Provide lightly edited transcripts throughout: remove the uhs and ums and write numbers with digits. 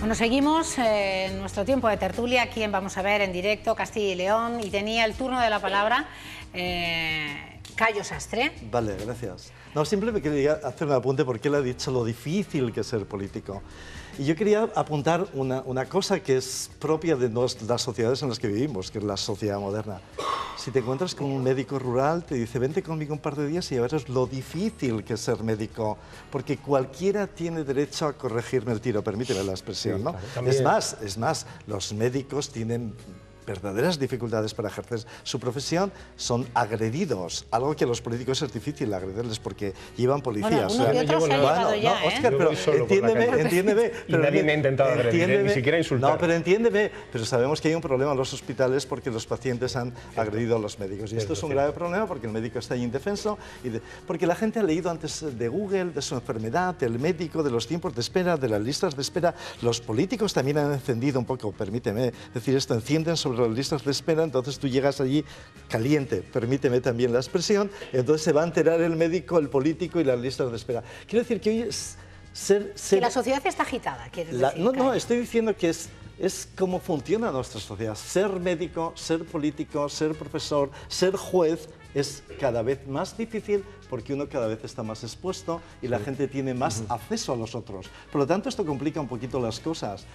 Bueno, seguimos en nuestro tiempo de tertulia, aquí en Vamos a Ver en directo, Castilla y León, y tenía el turno de la palabra Cayo Sastre. Vale, gracias. No, simplemente quería hacer un apunte porque él ha dicho lo difícil que es ser político. Y yo quería apuntar una cosa que es propia de las sociedades en las que vivimos, que es la sociedad moderna. Si te encuentras con un médico rural, te dice, vente conmigo un par de días y verás lo difícil que es ser médico, porque cualquiera tiene derecho a corregirme el tiro, permíteme la expresión, ¿no? Claro, es más, los médicos tienen verdaderas dificultades para ejercer su profesión, son agredidos, algo que a los políticos es difícil agredirles porque llevan policías. Bueno, uno que otro se ha llegado ya, Oscar, pero entiéndeme. Y nadie me ha intentado agredir, ni siquiera insultar. No, pero entiéndeme, pero sabemos que hay un problema en los hospitales porque los pacientes han agredido a los médicos. Y esto es un grave problema porque el médico está ahí indefenso, porque la gente ha leído antes de Google, de su enfermedad, del médico, de los tiempos de espera, de las listas de espera. Los políticos también han encendido un poco, permíteme decir esto, encienden sobre las listas de espera, entonces tú llegas allí caliente, permíteme también la expresión, entonces se va a enterar el médico, el político y las listas de espera. Quiero decir que hoy es que la sociedad está agitada, ¿quieres decir? No, estoy diciendo que es cómo funciona nuestra sociedad. Ser médico, ser político, ser profesor, ser juez es cada vez más difícil porque uno cada vez está más expuesto y la gente tiene más acceso a los otros. Por lo tanto, esto complica un poquito las cosas.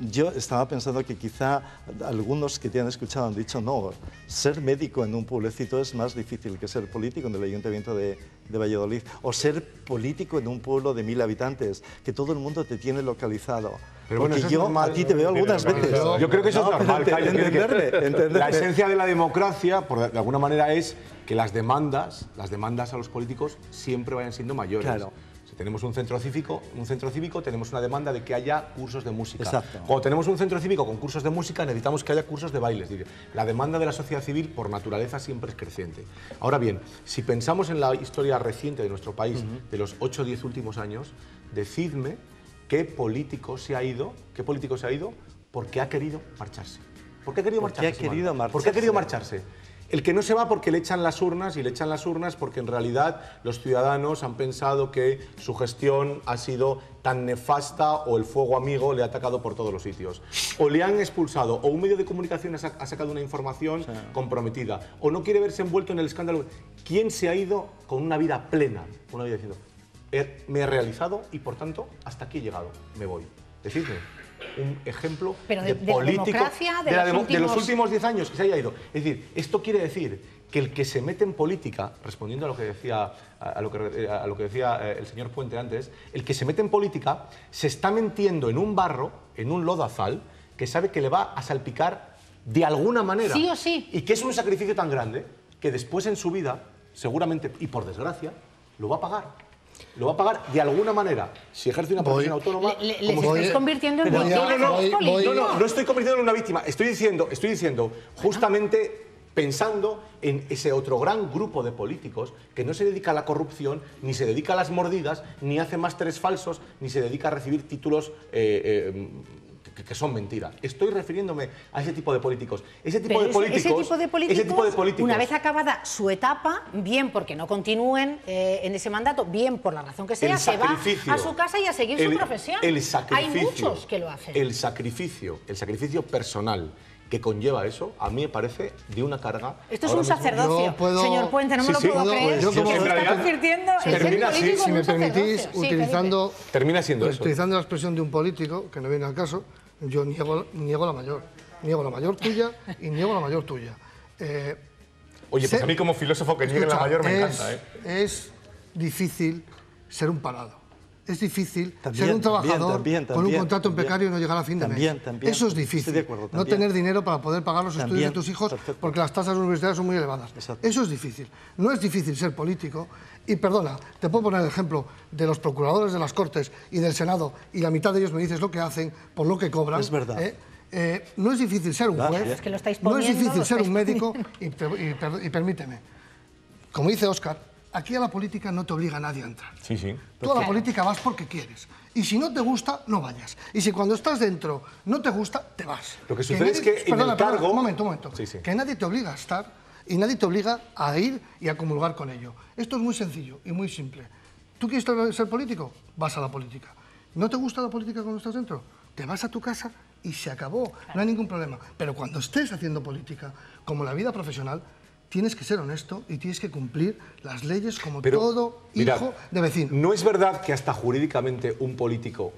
Yo estaba pensando que quizá algunos que te han escuchado han dicho no, ser médico en un pueblecito es más difícil que ser político en el Ayuntamiento de Valladolid o ser político en un pueblo de 1000 habitantes, que todo el mundo te tiene localizado. Pero porque bueno, yo a ti te veo algunas veces. Yo creo que eso es normal, Cayo. Entenderme. La esencia de la democracia, de alguna manera, es que las demandas a los políticos siempre vayan siendo mayores. Claro. Si tenemos un centro cívico, tenemos una demanda de que haya cursos de música. Exacto. Cuando tenemos un centro cívico con cursos de música, necesitamos que haya cursos de bailes. La demanda de la sociedad civil, por naturaleza, siempre es creciente. Ahora bien, si pensamos en la historia reciente de nuestro país, de los 8 o 10 últimos años, decidme qué político se ha ido porque ha querido marcharse. ¿Por qué ha querido marcharse? ¿Por qué ha querido marcharse? El que no se va porque le echan las urnas, y le echan las urnas porque en realidad los ciudadanos han pensado que su gestión ha sido tan nefasta o el fuego amigo le ha atacado por todos los sitios. O le han expulsado, o un medio de comunicación ha sacado una información comprometida, o no quiere verse envuelto en el escándalo. ¿Quién se ha ido con una vida plena? Una vida diciendo, me he realizado y por tanto hasta aquí he llegado, me voy. Decidme un ejemplo de político de los últimos 10 años que se haya ido. Es decir, esto quiere decir que el que se mete en política, respondiendo a lo que decía el señor Puente antes, el que se mete en política se está metiendo en un barro, en un lodazal, que sabe que le va a salpicar de alguna manera. Sí o sí. Y que es un sacrificio tan grande que después en su vida, seguramente, y por desgracia, lo va a pagar. Lo va a pagar de alguna manera. Si ejerce una profesión autónoma... ¿Les estáis convirtiendo en víctimas? No estoy convirtiendo en una víctima. Estoy diciendo justamente pensando en ese otro gran grupo de políticos que no se dedica a la corrupción, ni se dedica a las mordidas, ni hace másteres falsos, ni se dedica a recibir títulos que son mentiras. Estoy refiriéndome a ese tipo de políticos. Ese tipo de políticos, una vez acabada su etapa, bien porque no continúen en ese mandato, bien por la razón que sea, se va a su casa y a seguir su profesión. Hay muchos que lo hacen. El sacrificio personal que conlleva eso, a mí me parece de una carga... Esto es un sacerdocio, señor Puente, no me lo puedo creer. Yo como se está convirtiendo en ser político. Si me permitís, utilizando la expresión de un político, que no viene al caso, yo niego la mayor. Niego la mayor tuya y niego la mayor tuya. Oye, pues a mí como filósofo que niegue la mayor me encanta. Es difícil ser un parado. Es difícil ser un trabajador con un contrato en precario y no llegar a fin de mes. Eso es difícil. No tener dinero para poder pagar los estudios de tus hijos porque las tasas universitarias son muy elevadas. Eso es difícil. No es difícil ser político. Y perdona, te puedo poner el ejemplo de los procuradores de las Cortes y del Senado, y la mitad de ellos me dices lo que hacen por lo que cobran. Es verdad. No es difícil ser un juez, es que lo estáis no es poniendo, difícil ser un médico, y permíteme, como dice Óscar, aquí a la política no te obliga nadie a entrar. Sí. Tú a la política vas porque quieres. Y si no te gusta, no vayas. Y si cuando estás dentro no te gusta, te vas. Lo que sucede es que en el cargo... Un momento. Sí. Que nadie te obliga a estar y nadie te obliga a ir y a comulgar con ello. Esto es muy sencillo y muy simple. ¿Tú quieres ser político? Vas a la política. ¿No te gusta la política cuando estás dentro? te vas a tu casa y se acabó, no hay ningún problema. Pero cuando estés haciendo política, como la vida profesional, tienes que ser honesto y tienes que cumplir las leyes como todo hijo de vecino. No es verdad que hasta jurídicamente un político,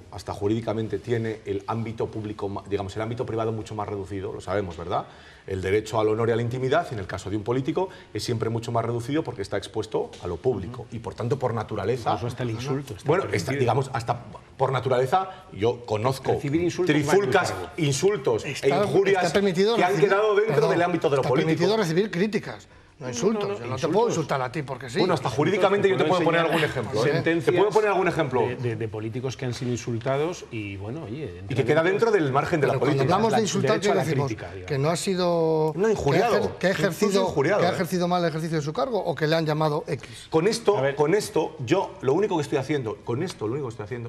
tiene el ámbito público, digamos, el ámbito privado mucho más reducido, lo sabemos, ¿verdad? El derecho al honor y a la intimidad, en el caso de un político, es siempre mucho más reducido porque está expuesto a lo público. Y por tanto, por naturaleza... Incluso hasta el insulto. Bueno, digamos, hasta por naturaleza, yo conozco trifulcas, insultos e injurias que han quedado dentro del ámbito de lo político. Está permitido recibir críticas. No insultos, yo no te puedo insultar a ti porque sí. Bueno, hasta jurídicamente yo te puedo poner algún ejemplo. ¿Te puedo poner algún ejemplo? De políticos que han sido insultados y, bueno, oye... Y que queda dentro del margen de la política. Cuando hablamos de insultar, ¿qué decimos? ¿Que no ha sido... No, injuriado. ¿Que ha ejercido mal el ejercicio de su cargo o que le han llamado X? Con esto, yo lo único que estoy haciendo,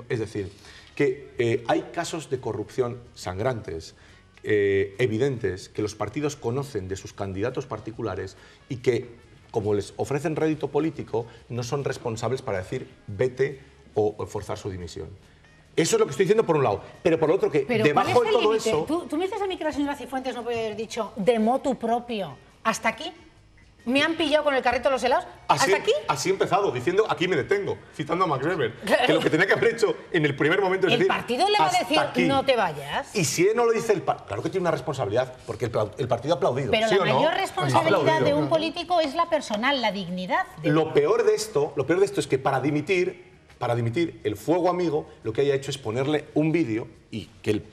es decir, que hay casos de corrupción sangrantes, evidentes, que los partidos conocen de sus candidatos particulares y que, como les ofrecen rédito político, no son responsables para decir vete o forzar su dimisión. Eso es lo que estoy diciendo por un lado, pero por el otro que debajo de todo eso... ¿Tú me dices a mí que la señora Cifuentes no puede haber dicho de motu propio hasta aquí? ¿Me han pillado con el carrito de los helados? ¿Hasta aquí? Así he empezado, diciendo aquí me detengo, citando a Max Weber. Claro. Que lo que tenía que haber hecho en el primer momento es decir... ¿El partido le va a decir aquí, no te vayas? Y si él no lo dice el partido, claro que tiene una responsabilidad, porque el partido ha aplaudido. Pero ¿sí la mayor responsabilidad de un político es la personal, la dignidad. Lo peor de esto es que para dimitir, el Fuego Amigo lo que haya hecho es ponerle un vídeo y que el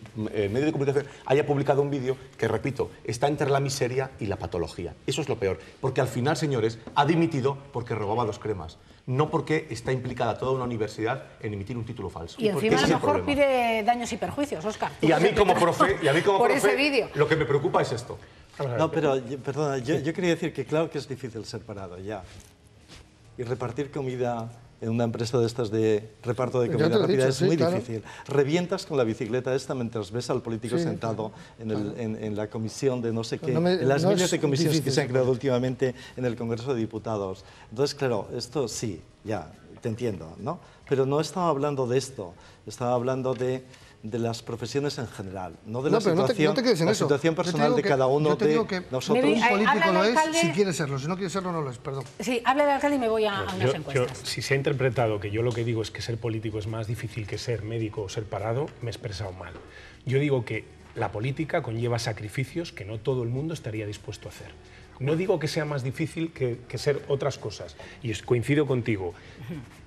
medio de comunicación haya publicado un vídeo que, repito, está entre la miseria y la patología. Eso es lo peor, porque al final, señores, ha dimitido porque robaba 2 cremas, no porque está implicada toda una universidad en emitir un título falso. Y encima a lo mejor pide daños y perjuicios, Óscar. Y a mí como profe, lo que me preocupa es esto. No, pero, perdona, yo quería decir que claro que es difícil ser parado, ya. Y repartir comida en una empresa de estas de reparto de comida rápida es muy difícil. Revientas con la bicicleta esta mientras ves al político sentado en la comisión de no sé qué, en las miles de comisiones que se han creado últimamente en el Congreso de Diputados. Entonces, claro, esto sí, ya, te entiendo, ¿no? Pero no estaba hablando de esto, estaba hablando de las profesiones en general, no de la situación personal de cada uno de nosotros. Un político lo es si quiere serlo, si no quiere serlo no lo es, perdón. Sí, habla el alcalde y me voy a unas encuestas. Si se ha interpretado que yo lo que digo es que ser político es más difícil que ser médico o ser parado, me he expresado mal. Yo digo que la política conlleva sacrificios que no todo el mundo estaría dispuesto a hacer. No digo que sea más difícil que ser otras cosas, y coincido contigo.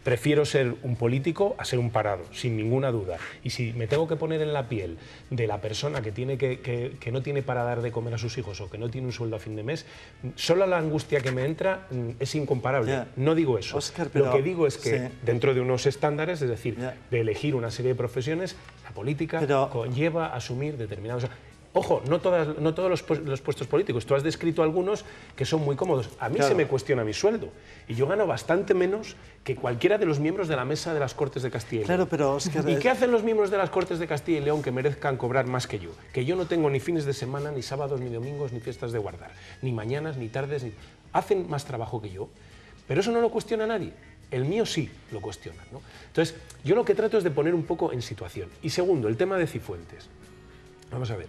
Prefiero ser un político a ser un parado, sin ninguna duda. Y si me tengo que poner en la piel de la persona que no tiene para dar de comer a sus hijos o que no tiene un sueldo a fin de mes, solo la angustia que me entra es incomparable. No digo eso. Óscar, lo que digo es que dentro de unos estándares, es decir, de elegir una serie de profesiones, la política conlleva asumir determinados... Ojo, no todos los puestos políticos. Tú has descrito algunos que son muy cómodos. A mí se me cuestiona mi sueldo. Y yo gano bastante menos que cualquiera de los miembros de la mesa de las Cortes de Castilla y León. Pero, Óscar, ¿y qué hacen los miembros de las Cortes de Castilla y León que merezcan cobrar más que yo? Que yo no tengo ni fines de semana, ni sábados, ni domingos, ni fiestas de guardar. Ni mañanas, ni tardes. Hacen más trabajo que yo. Pero eso no lo cuestiona nadie. El mío sí lo cuestiona, ¿no? Entonces, yo lo que trato es de poner un poco en situación. Y segundo, el tema de Cifuentes. Vamos a ver.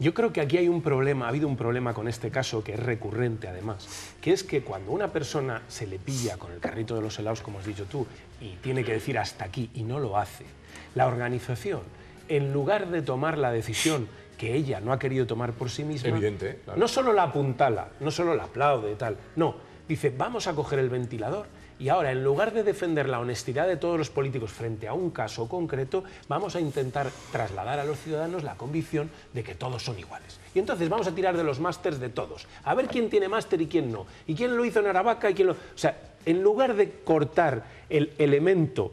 Yo creo que aquí hay un problema, ha habido un problema con este caso que es recurrente además, que es que cuando una persona se le pilla con el carrito de los helados, como has dicho tú, y tiene que decir hasta aquí y no lo hace, la organización, en lugar de tomar la decisión que ella no ha querido tomar por sí misma, evidente, claro, no solo la apuntala, no solo la aplaude y tal, no, dice vamos a coger el ventilador. Y ahora, en lugar de defender la honestidad de todos los políticos frente a un caso concreto, vamos a intentar trasladar a los ciudadanos la convicción de que todos son iguales. Y entonces vamos a tirar de los másters de todos, a ver quién tiene máster y quién no, y quién lo hizo en Aravaca y quién lo... O sea, en lugar de cortar el elemento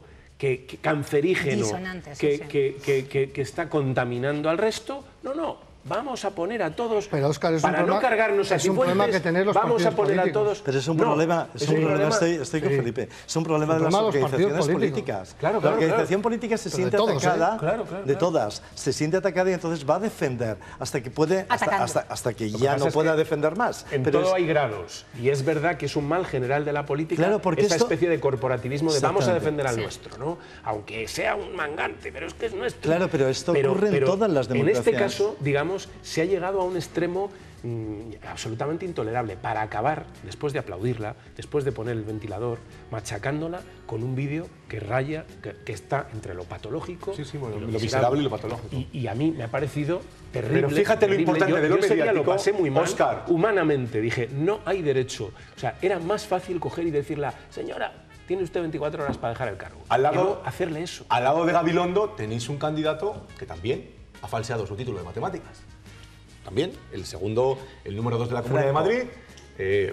cancerígeno que está contaminando al resto, no, vamos a poner a todos, pero, Óscar, para no cargarnos a Cifuentes, vamos a poner a todos... Pero es un problema, estoy con Felipe, es un problema de las organizaciones políticas. La organización política se siente atacada, de todas, se siente atacada y entonces va a defender hasta que puede, hasta que ya no pueda defender más. En todo hay grados, y es verdad que es un mal general de la política esta especie de corporativismo de vamos a defender al nuestro, ¿no? Aunque sea un mangante, pero es que es nuestro. Claro, pero esto ocurre en todas las democracias. En este caso, digamos, se ha llegado a un extremo absolutamente intolerable para acabar, después de aplaudirla, después de poner el ventilador, machacándola con un vídeo que raya, que está entre lo patológico, lo miserable y lo patológico. Y a mí me ha parecido terrible. Pero fíjate lo importante de lo mediático, lo pasé muy mal, Óscar. Humanamente, dije, no hay derecho. O sea, era más fácil coger y decirle, señora, tiene usted 24 horas para dejar el cargo. Al lado, hacerle eso. Al lado de Gabilondo tenéis un candidato que también ha falseado su título de matemáticas. También, el número 2 de la Comunidad de Madrid,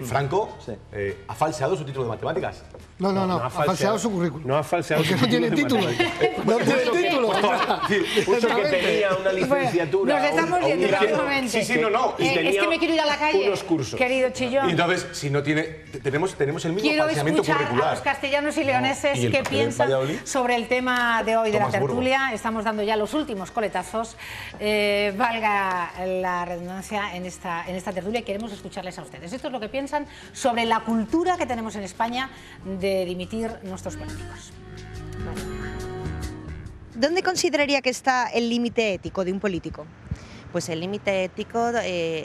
Franco, ha falseado su título de matemáticas. No, ha falseado su currículum. No ha falseado su currículum. Porque no tiene título. No tiene título. Puso que tenía una licenciatura. Nos estamos yendo rápidamente. Sí, Es que me quiero ir a la calle, unos cursos. querido Chillón. Y entonces, si no tiene... Tenemos el mismo falseamiento curricular. Quiero escuchar a los castellanos y leoneses qué piensan sobre el tema de hoy de la tertulia. Estamos dando ya los últimos coletazos. Valga la redundancia en esta tertulia y queremos escucharles a ustedes. Esto es lo que piensan sobre la cultura que tenemos en España de dimitir nuestros políticos. ¿Dónde consideraría que está el límite ético de un político? Pues el límite ético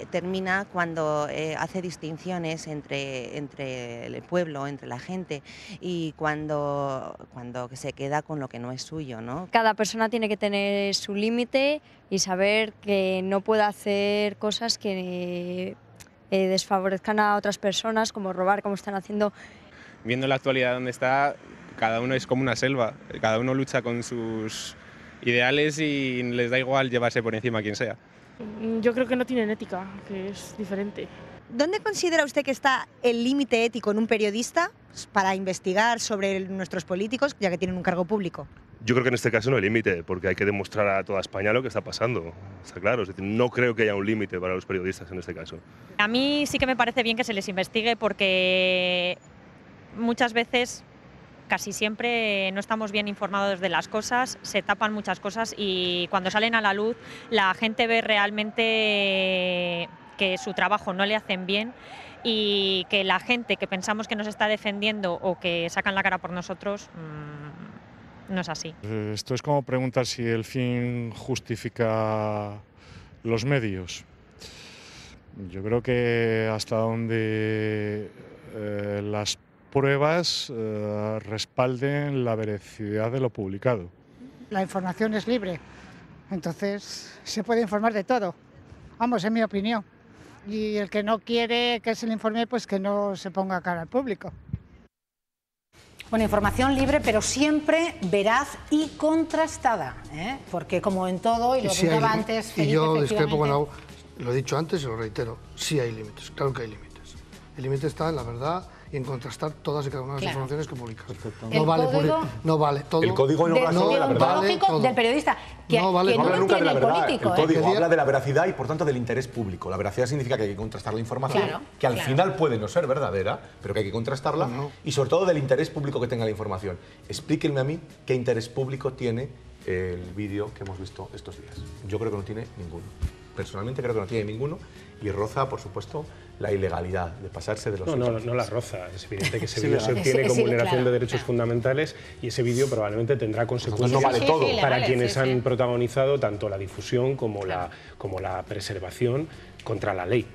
termina cuando hace distinciones entre el pueblo, entre la gente, y cuando se queda con lo que no es suyo, ¿no? Cada persona tiene que tener su límite y saber que no puede hacer cosas que desfavorezcan a otras personas, como robar, como están haciendo. Viendo la actualidad donde está, cada uno es como una selva, cada uno lucha con sus ideales y les da igual llevarse por encima a quien sea. Yo creo que no tienen ética, que es diferente. ¿Dónde considera usted que está el límite ético en un periodista para investigar sobre nuestros políticos, ya que tienen un cargo público? Yo creo que en este caso no hay límite, porque hay que demostrar a toda España lo que está pasando, está claro. Es decir, no creo que haya un límite para los periodistas en este caso. A mí sí que me parece bien que se les investigue porque muchas veces, casi siempre, no estamos bien informados de las cosas, se tapan muchas cosas y cuando salen a la luz la gente ve realmente que su trabajo no le hacen bien y que la gente que pensamos que nos está defendiendo o que sacan la cara por nosotros no es así. Esto es como preguntar si el fin justifica los medios. Yo creo que hasta donde las pruebas respalden la veracidad de lo publicado. La información es libre, entonces se puede informar de todo. Vamos, es mi opinión. Y el que no quiere que se le informe, pues que no se ponga cara al público. Bueno, información libre, pero siempre veraz y contrastada, porque como en todo, y lo comentaba antes Felipe, y yo discrepo con lo he dicho antes y lo reitero, sí hay límites, claro que hay límites. El límite está en la verdad y en contrastar todas y cada una de las informaciones que publicas. No vale todo. El código no vale la verdad. Del periodista, que no vale nunca de la verdad. Político, el código habla de la veracidad y por tanto del interés público. La veracidad significa que hay que contrastar la información, que al final puede no ser verdadera, pero que hay que contrastarla, y sobre todo del interés público que tenga la información. Explíquenme a mí qué interés público tiene el vídeo que hemos visto estos días. Yo creo que no tiene ninguno. Personalmente creo que no tiene ninguno y roza, por supuesto, la ilegalidad de pasarse de los... No la roza. Es evidente que ese vídeo se obtiene con vulneración de derechos fundamentales y ese vídeo probablemente tendrá consecuencias para quienes han protagonizado tanto la difusión como la preservación contra la ley.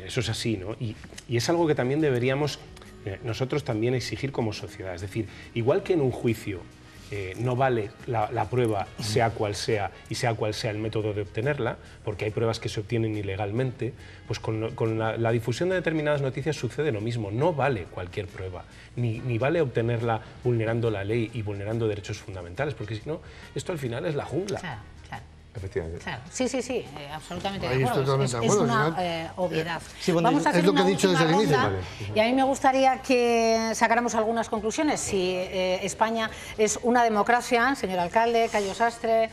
Eso es así, ¿no? Y es algo que también deberíamos nosotros también exigir como sociedad. Es decir, igual que en un juicio no vale la prueba, sea cual sea, y sea cual sea el método de obtenerla, porque hay pruebas que se obtienen ilegalmente, pues con la difusión de determinadas noticias sucede lo mismo. No vale cualquier prueba, ni vale obtenerla vulnerando la ley y vulnerando derechos fundamentales, porque si no, esto al final es la jungla. Efectivamente. Claro. Sí, absolutamente de acuerdo. Es una obviedad. Sí, bueno, vamos a hacer una última ronda, y a mí me gustaría que sacáramos algunas conclusiones. Si España es una democracia, señor alcalde, Cayo Sastre,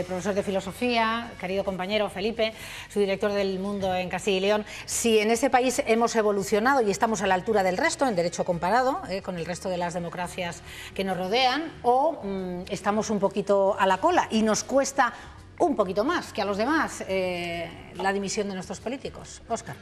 profesor de filosofía, querido compañero Felipe, su director del Mundo en Castilla y León, si en ese país hemos evolucionado y estamos a la altura del resto, en derecho comparado, con el resto de las democracias que nos rodean, o estamos un poquito a la cola y nos cuesta un poquito más que a los demás la dimisión de nuestros políticos. Óscar.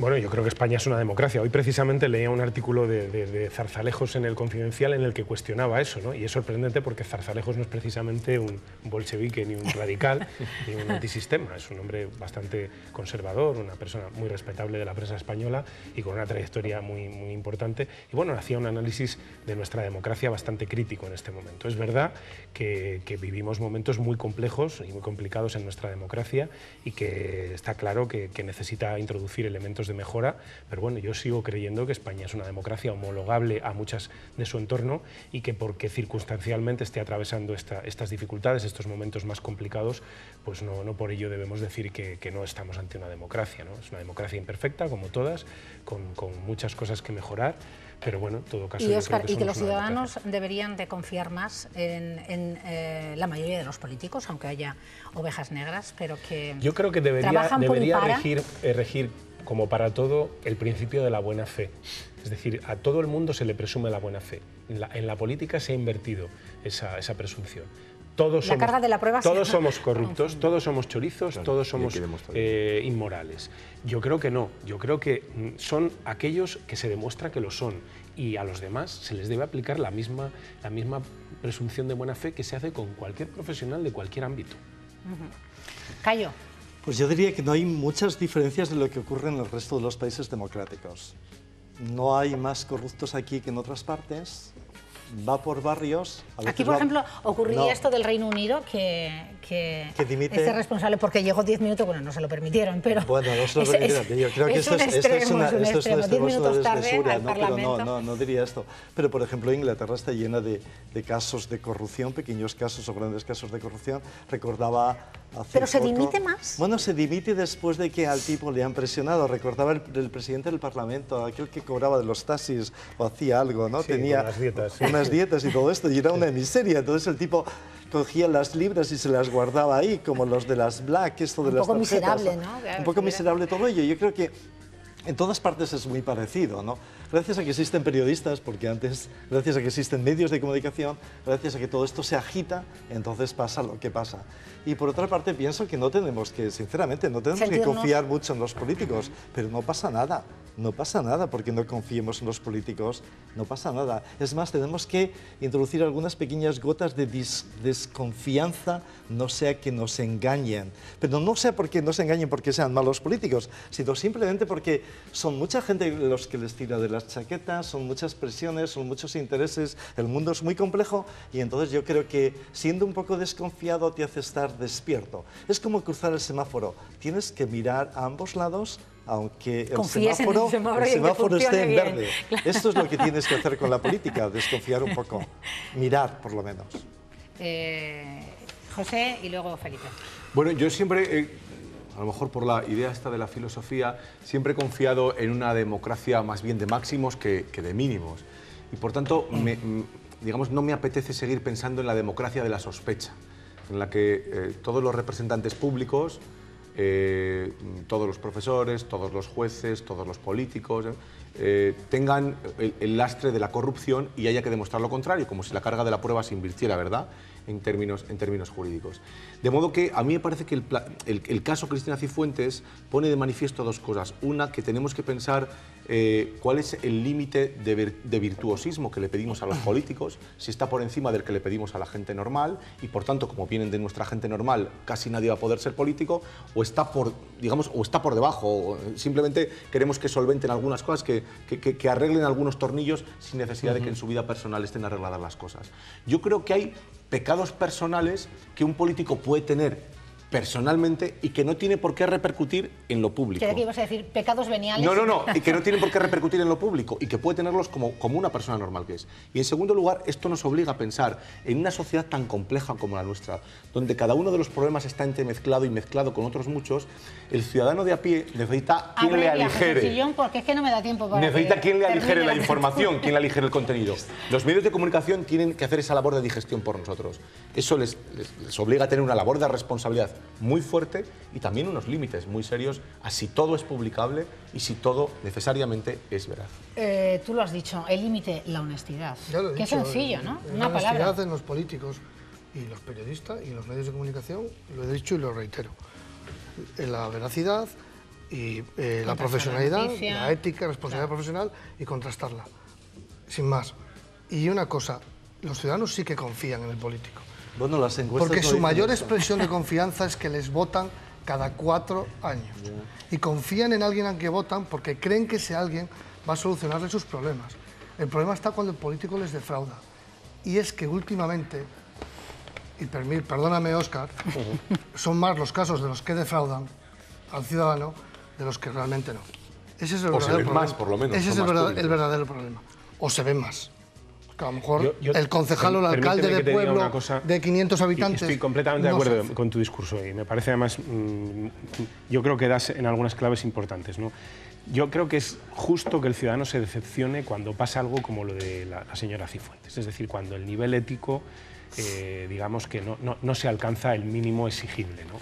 Bueno, yo creo que España es una democracia. Hoy precisamente leía un artículo de Zarzalejos en El Confidencial en el que cuestionaba eso, ¿no? Y es sorprendente porque Zarzalejos no es precisamente un bolchevique ni un radical ni un antisistema. Es un hombre bastante conservador, una persona muy respetable de la prensa española y con una trayectoria muy importante. Y bueno, hacía un análisis de nuestra democracia bastante crítico en este momento. Es verdad que vivimos momentos muy complejos y muy complicados en nuestra democracia y que está claro que necesita introducir elementos de mejora, pero bueno, yo sigo creyendo que España es una democracia homologable a muchas de su entorno y que porque circunstancialmente esté atravesando estas dificultades, estos momentos más complicados, pues no por ello debemos decir que no estamos ante una democracia, ¿no? Es una democracia imperfecta, como todas, con muchas cosas que mejorar, pero bueno, en todo caso... Y Óscar, ¿y que los ciudadanos deberían de confiar más en la mayoría de los políticos, aunque haya ovejas negras, pero que... Yo creo que debería regir como para todo, el principio de la buena fe. Es decir, a todo el mundo se le presume la buena fe. En la política se ha invertido esa presunción. Todos somos corruptos, todos somos chorizos, claro, todos somos inmorales. Yo creo que no. Yo creo que son aquellos que se demuestra que lo son. Y a los demás se les debe aplicar la misma presunción de buena fe que se hace con cualquier profesional de cualquier ámbito. Cayo. Pues yo diría que no hay muchas diferencias de lo que ocurre en el resto de los países democráticos. No hay más corruptos aquí que en otras partes. Va por barrios. Aquí, por ejemplo, ocurría esto del Reino Unido, que dimite... Este responsable, porque llegó 10 minutos, bueno, no se lo permitieron, pero... Bueno, no se lo permitieron. Yo creo que esto es un extremo. 10 minutos tarde al Parlamento. Pero no diría esto. Pero, por ejemplo, Inglaterra está llena de casos de corrupción, pequeños casos o grandes casos de corrupción. Recordaba hace ¿Pero se dimite más? Bueno, se dimite después de que al tipo le han presionado. Recordaba el presidente del Parlamento, aquel que cobraba de los taxis o hacía algo, ¿no? Sí, tenía unas dietas. Unas dietas y todo esto, y era una miseria. Entonces el tipo cogía las libras y se las guardaba ahí, como los de las Black, esto de las tarjetas. Un poco miserable, ¿no? Un poco miserable todo ello. Yo creo que en todas partes es muy parecido, ¿no? Gracias a que existen periodistas, porque antes, gracias a que existen medios de comunicación, gracias a que todo esto se agita, entonces pasa lo que pasa. Y por otra parte pienso que no tenemos que, sinceramente, no tenemos que confiar mucho en los políticos, pero no pasa nada. No pasa nada porque no confiemos en los políticos, no pasa nada. Es más, tenemos que introducir algunas pequeñas gotas de desconfianza, no sea que nos engañen. Pero no sea porque nos engañen porque sean malos políticos, sino simplemente porque son mucha gente los que les tira de las chaquetas, son muchas presiones, son muchos intereses, el mundo es muy complejo y entonces yo creo que siendo un poco desconfiado te hace estar despierto. Es como cruzar el semáforo, tienes que mirar a ambos lados, aunque el semáforo esté en verde. Claro. Esto es lo que tienes que hacer con la política, desconfiar un poco, mirar por lo menos. José y luego Felipe. Bueno, yo siempre, a lo mejor por la idea esta de la filosofía, siempre he confiado en una democracia más bien de máximos que de mínimos. Y por tanto, digamos, no me apetece seguir pensando en la democracia de la sospecha, en la que todos los representantes públicos, todos los profesores, todos los jueces, todos los políticos tengan el lastre de la corrupción y haya que demostrar lo contrario, como si la carga de la prueba se invirtiera, ¿verdad?, en términos jurídicos. De modo que a mí me parece que el caso Cristina Cifuentes pone de manifiesto dos cosas. Una, que tenemos que pensar cuál es el límite de virtuosismo que le pedimos a los políticos, si está por encima del que le pedimos a la gente normal y, por tanto, como vienen de nuestra gente normal, casi nadie va a poder ser político, o está por, digamos, o está por debajo, o simplemente queremos que solventen algunas cosas, que arreglen algunos tornillos sin necesidad de que en su vida personal estén arregladas las cosas. Yo creo que hay pecados personales que un político puede tener personalmente y que no tiene por qué repercutir en lo público. ¿Qué ibas a decir? ¿Pecados veniales? No, y que no tienen por qué repercutir en lo público y que puede tenerlos como una persona normal que es. Y en segundo lugar, esto nos obliga a pensar en una sociedad tan compleja como la nuestra, donde cada uno de los problemas está entremezclado y mezclado con otros muchos, el ciudadano de a pie necesita quien le aligere. Sillón, porque es que no me da tiempo para necesita quien le aligere la información, quien le aligere el contenido. Los medios de comunicación tienen que hacer esa labor de digestión por nosotros. Eso les obliga a tener una labor de responsabilidad muy fuerte y también unos límites muy serios a si todo es publicable y si todo necesariamente es veraz. Tú lo has dicho, el límite, la honestidad. Qué dicho, sencillo, ¿no? Una palabra. La honestidad en los políticos y los periodistas y los medios de comunicación, lo he dicho y lo reitero. La veracidad y la profesionalidad, la ética, la responsabilidad profesional y contrastarla. Sin más. Y una cosa, los ciudadanos sí que confían en el político. Bueno, las encuestas porque su mayor expresión de confianza es que les votan cada 4 años. Y confían en alguien al que votan porque creen que ese alguien va a solucionarle sus problemas. El problema está cuando el político les defrauda. Y es que últimamente, y perdóname Óscar, son más los casos de los que defraudan al ciudadano de los que realmente no. Ese es el verdadero problema. Más, por lo menos. Ese es el verdadero problema. O se ven más. Que a lo mejor el concejal o el alcalde de pueblo de 500 habitantes... Estoy completamente de acuerdo con tu discurso y me parece además, yo creo que das en algunas claves importantes, ¿no? Yo creo que es justo que el ciudadano se decepcione cuando pasa algo como lo de la señora Cifuentes, es decir, cuando el nivel ético, digamos que no se alcanza el mínimo exigible, ¿no?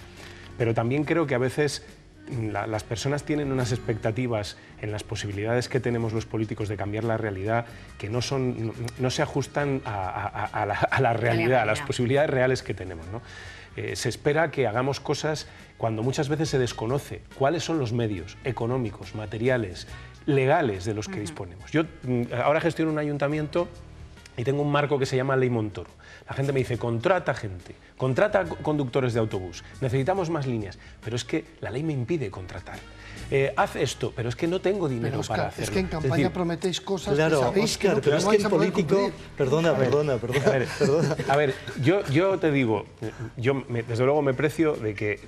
Pero también creo que a veces las personas tienen unas expectativas en las posibilidades que tenemos los políticos de cambiar la realidad que no se ajustan a la realidad, a las posibilidades reales que tenemos, ¿no? Se espera que hagamos cosas cuando muchas veces se desconoce cuáles son los medios económicos, materiales, legales de los que disponemos. Yo ahora gestiono un ayuntamiento y tengo un marco que se llama Ley Montoro. La gente me dice, contrata gente, contrata conductores de autobús, necesitamos más líneas, pero es que la ley me impide contratar. Haz esto, pero es que no tengo dinero para hacerlo. Es que en campaña prometéis cosas claro, que sabéis Óscar, que pero es que el político... Perdona. A ver, yo te digo, desde luego me precio de que,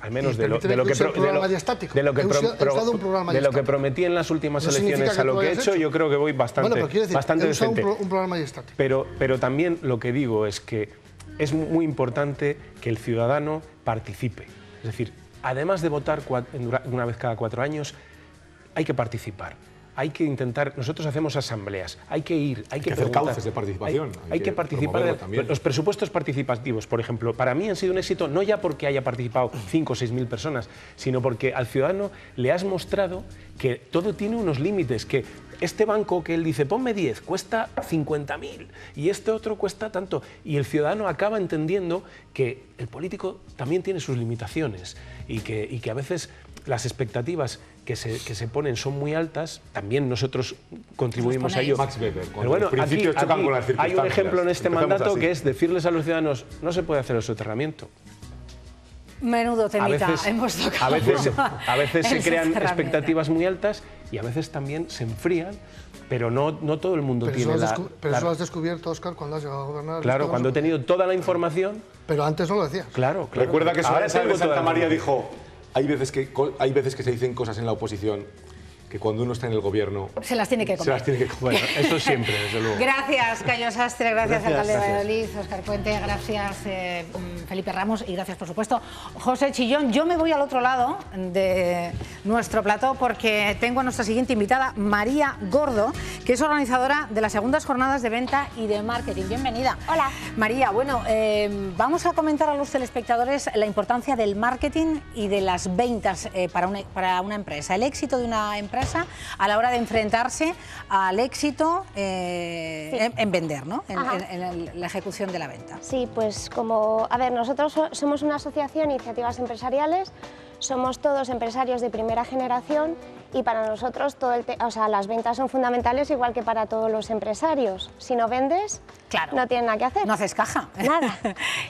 al menos de lo que prometí en las últimas elecciones a lo que he hecho, yo creo que voy bastante decente. Un programa estático. Pero también lo que digo es que es muy importante que el ciudadano participe. Es decir, además de votar una vez cada 4 años, hay que participar. Hay que intentar, nosotros hacemos asambleas, hay que ir, hay que hacer cauces de participación. Hay que participar. Los presupuestos participativos, por ejemplo, para mí han sido un éxito no ya porque haya participado 5 o 6.000 personas, sino porque al ciudadano le has mostrado que todo tiene unos límites, que este banco que él dice, ponme 10, cuesta 50.000 y este otro cuesta tanto. Y el ciudadano acaba entendiendo que el político también tiene sus limitaciones y que a veces las expectativas que se ponen son muy altas, también nosotros contribuimos a ello. Max Weber, pero bueno, aquí hay un ejemplo en este mandato que es decirles a los ciudadanos, no se puede hacer el soterramiento. Menudo temita hemos tocado. A veces se crean expectativas muy altas y a veces también se enfrían, pero no todo el mundo tiene Pero eso lo has descubierto, Óscar, cuando has llegado a gobernar. Claro, cuando he tenido toda la información. Pero antes no lo decías. Claro. Recuerda que Santa María dijo, hay veces que se dicen cosas en la oposición que cuando uno está en el gobierno... Se las tiene que comer. Bueno, eso siempre, desde luego. Gracias, Cayo Sastre, gracias alcalde de Valladolid, Óscar Puente, gracias Felipe Ramos y gracias, por supuesto, José Chillón. Yo me voy al otro lado de nuestro plató porque tengo a nuestra siguiente invitada, María Gordo, que es organizadora de las segundas jornadas de venta y de marketing. Bienvenida. Hola. María, bueno, vamos a comentar a los telespectadores la importancia del marketing y de las ventas para una empresa, el éxito de una empresa a la hora de enfrentarse al éxito en vender, ¿no? En la ejecución de la venta. Sí, pues nosotros somos una asociación de iniciativas empresariales, somos todos empresarios de primera generación y para nosotros las ventas son fundamentales igual que para todos los empresarios. Si no vendes, no tienes nada que hacer. No haces caja. Nada.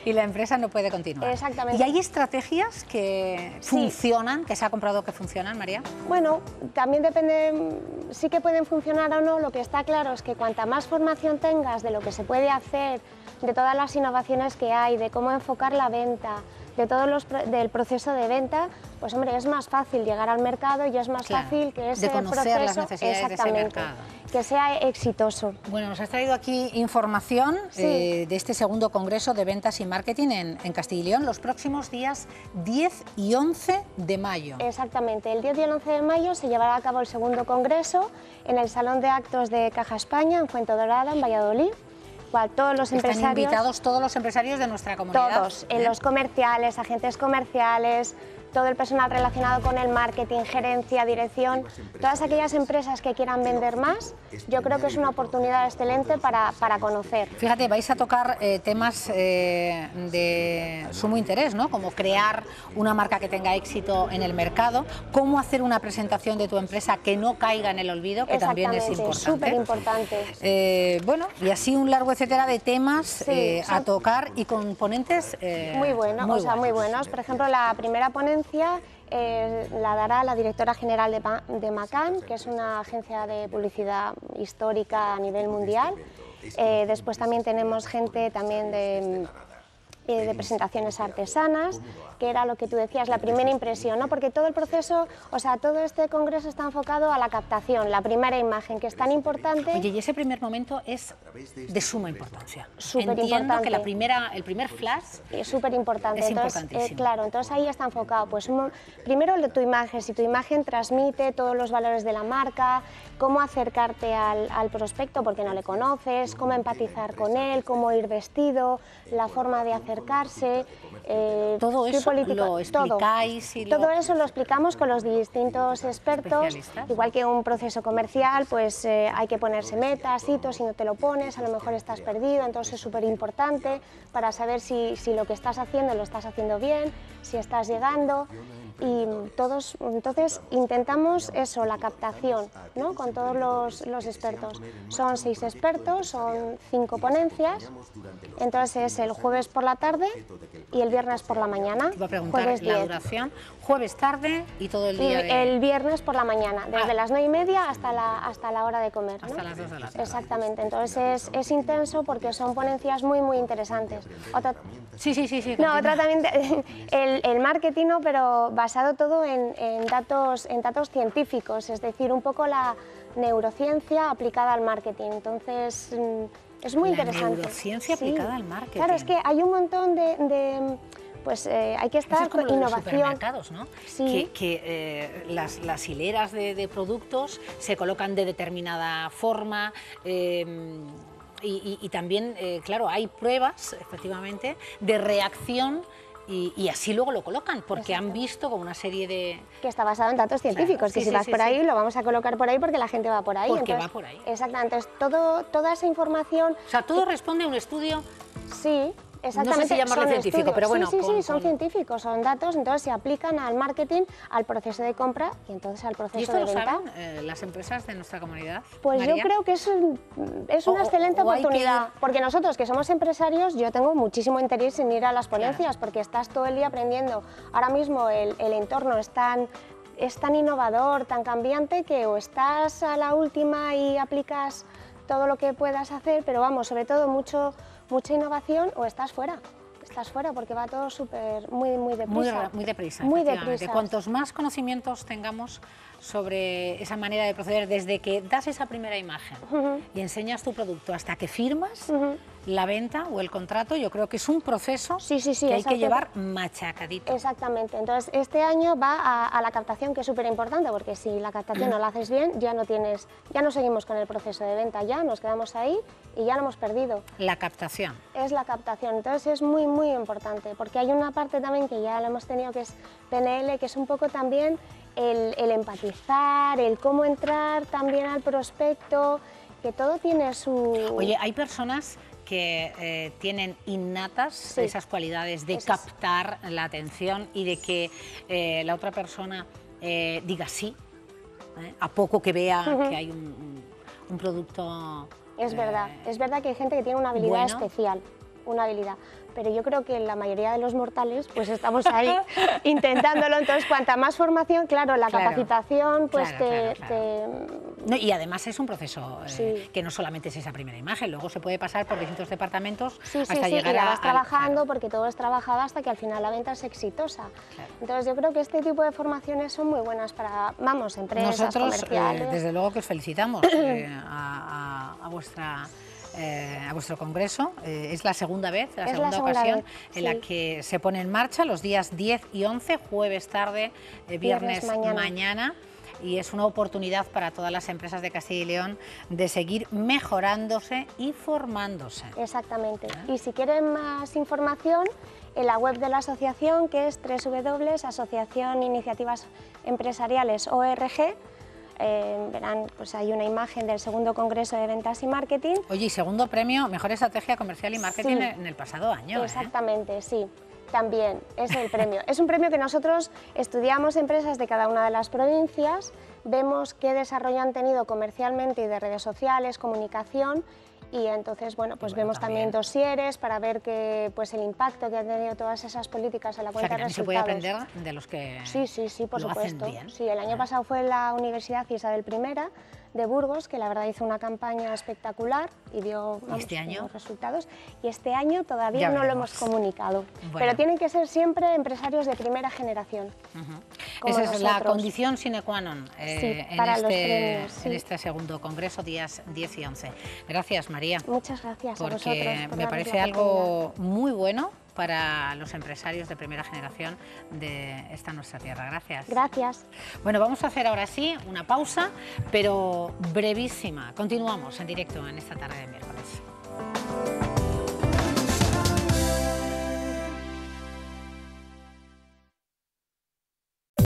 Y la empresa no puede continuar. Exactamente. ¿Y hay estrategias que funcionan, que se ha comprobado que funcionan, María? Bueno, también depende, sí que pueden funcionar o no. Lo que está claro es que cuanta más formación tengas de lo que se puede hacer, de todas las innovaciones que hay, de cómo enfocar la venta, del proceso de venta, pues hombre, es más fácil llegar al mercado y es más fácil que ese proceso, las necesidades de ese mercado, que sea exitoso. Bueno, nos has traído aquí información de este segundo Congreso de Ventas y Marketing en Castilla y León, los próximos días 10 y 11 de mayo. Exactamente, el 10 y el 11 de mayo se llevará a cabo el segundo Congreso en el Salón de Actos de Caja España, en Fuentedobrada, en Valladolid. Todos los empresarios, están invitados todos los empresarios de nuestra comunidad. Todos, los comerciales, agentes comerciales, todo el personal relacionado con el marketing, gerencia, dirección, todas aquellas empresas que quieran vender más, yo creo que es una oportunidad excelente para conocer. Fíjate, vais a tocar temas de sumo interés, ¿no? Como crear una marca que tenga éxito en el mercado, cómo hacer una presentación de tu empresa que no caiga en el olvido, que también es importante. Súper importante. Bueno, y así un largo etcétera de temas a tocar y con ponentes muy buenos, muy buenos. Por ejemplo, la primera ponencia la dará la directora general de McCann, que es una agencia de publicidad histórica a nivel mundial. Después también tenemos gente también de presentaciones artesanas, que era lo que tú decías, la primera impresión, ¿no? Porque todo el proceso, o sea, todo este congreso está enfocado a la captación, la primera imagen, que es tan importante. Oye, y ese primer momento es de suma importancia. Súper importante. Entiendo que el primer flash es súper importante. Es importantísimo. Claro, entonces ahí está enfocado. Pues primero tu imagen, si tu imagen transmite todos los valores de la marca, cómo acercarte al prospecto porque no le conoces, cómo empatizar con él, cómo ir vestido, la forma de acercarse. Todo eso lo explicáis. Todo eso lo explicamos con los distintos expertos. Igual que un proceso comercial, pues hay que ponerse metas, hitos, si no te lo pones, a lo mejor estás perdido, entonces es súper importante para saber si lo que estás haciendo lo estás haciendo bien, si estás llegando. Y entonces intentamos eso, la captación, ¿no? Con todos los expertos. Son 6 expertos, son 5 ponencias, entonces es el jueves por la tarde y el viernes por la mañana. Te iba a preguntar la duración, jueves tarde y todo el día. El viernes por la mañana, desde las 9:30 hasta la hora de comer, ¿no? Hasta las 2 de la tarde. Exactamente, entonces es intenso porque son ponencias muy interesantes. Sí. No, otra también, el marketing, ¿no? Pero basado todo en datos científicos, es decir, un poco la neurociencia aplicada al marketing. Entonces, es muy interesante. Neurociencia aplicada al marketing. Claro, es que hay un montón pues hay que estar con innovación. Los supermercados, ¿no? Sí. Que las hileras de productos se colocan de determinada forma. Y también, claro, hay pruebas, efectivamente, de reacción y así luego lo colocan, porque han visto como una serie de... Que está basado en datos científicos, que si vas por ahí lo vamos a colocar por ahí porque la gente va por ahí. Porque va por ahí. Exactamente, entonces toda esa información... O sea, todo responde a un estudio... Sí. Exactamente. No sé si llamarlo científico, pero bueno. Sí, son científicos, son datos, entonces se aplican al marketing, al proceso de compra y entonces al proceso de venta. ¿Y esto lo saben las empresas de nuestra comunidad? Pues María, yo creo que es una excelente oportunidad, porque nosotros que somos empresarios, yo tengo muchísimo interés en ir a las ponencias, porque estás todo el día aprendiendo. Ahora mismo el entorno es tan innovador, tan cambiante, que o estás a la última y aplicas todo lo que puedas hacer, pero vamos, sobre todo mucha innovación, o estás fuera porque va todo muy deprisa. Muy deprisa. Muy deprisa. Cuantos más conocimientos tengamos sobre esa manera de proceder, desde que das esa primera imagen y enseñas tu producto hasta que firmas la venta o el contrato, yo creo que es un proceso que hay que llevar machacadito. Exactamente. Entonces, este año va a la captación, que es súper importante, porque si la captación no la haces bien, ya no seguimos con el proceso de venta, ya nos quedamos ahí y ya lo hemos perdido. La captación. Es la captación. Entonces, es muy importante, porque hay una parte también que ya la hemos tenido, que es PNL, que es un poco también el empatizar, el cómo entrar también al prospecto, que todo tiene su... Oye, hay personas que tienen innatas esas cualidades de captar la atención y de que la otra persona diga sí, a poco que vea que hay un producto... Es verdad que hay gente que tiene una habilidad especial. una habilidad. Pero yo creo que la mayoría de los mortales pues estamos ahí intentándolo, entonces cuanta más formación, claro, la capacitación pues No, y además es un proceso que no solamente es esa primera imagen, luego se puede pasar por distintos departamentos hasta llegar y la vas trabajando porque todo es trabajado hasta que al final la venta es exitosa. Entonces yo creo que este tipo de formaciones son muy buenas para, vamos, empresas, nosotros, comerciales. Desde luego que os felicitamos a vuestro congreso. Es la segunda vez, la segunda ocasión en la que se pone en marcha los días 10 y 11, jueves tarde, viernes mañana. Y es una oportunidad para todas las empresas de Castilla y León de seguir mejorándose y formándose. Exactamente. Y si quieren más información, en la web de la asociación, que es www.asociacioniniciativasempresariales.org, verán, pues hay una imagen del segundo Congreso de Ventas y Marketing. Oye, y segundo premio, Mejor Estrategia Comercial y Marketing en el pasado año. Exactamente, sí. También es el premio. Es un premio que nosotros estudiamos empresas de cada una de las provincias, vemos qué desarrollo han tenido comercialmente y de redes sociales, comunicación, y entonces bueno, pues vemos también dosieres para ver que, pues el impacto que han tenido todas esas políticas en la cuenta de resultados. Se puede aprender de los que sí, por supuesto. Bien. Sí, el año pasado fue la Universidad Isabel I de Burgos, que la verdad hizo una campaña espectacular y dio buenos resultados. Y este año todavía no lo hemos comunicado. Bueno. Pero tienen que ser siempre empresarios de primera generación. Esa es la condición sine qua non en este segundo congreso, días 10 y 11. Gracias, María. Muchas gracias a vosotros. Porque me parece algo muy bueno para los empresarios de primera generación de esta nuestra tierra. Gracias. Gracias. Bueno, vamos a hacer ahora sí una pausa, pero brevísima. Continuamos en directo en esta tarde de miércoles.